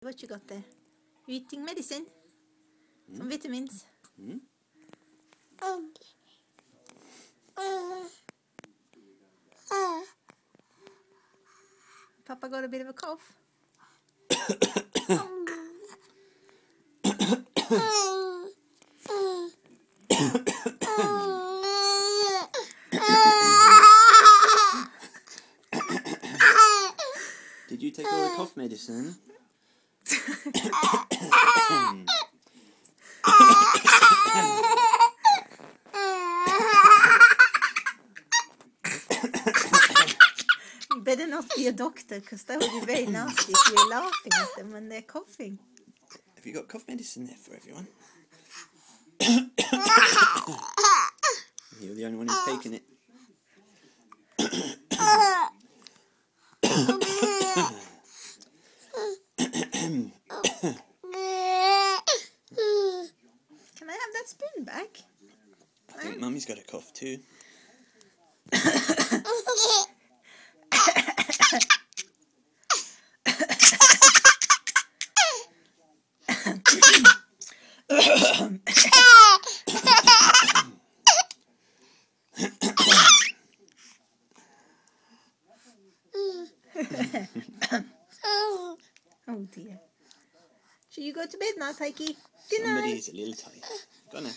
What you got there? You eating medicine? Some vitamins? Papa got a bit of a cough. Did you take all the cough medicine? You better not be a doctor, because that would be very nasty if you're laughing at them when they're coughing. Have you got cough medicine there for everyone? You're the only one who's taken it. Can I have that spoon back? I think Mummy's got a cough too. Oh dear. Should you go to bed now, Tycho? Good night. Somebody's a little tight. Go now.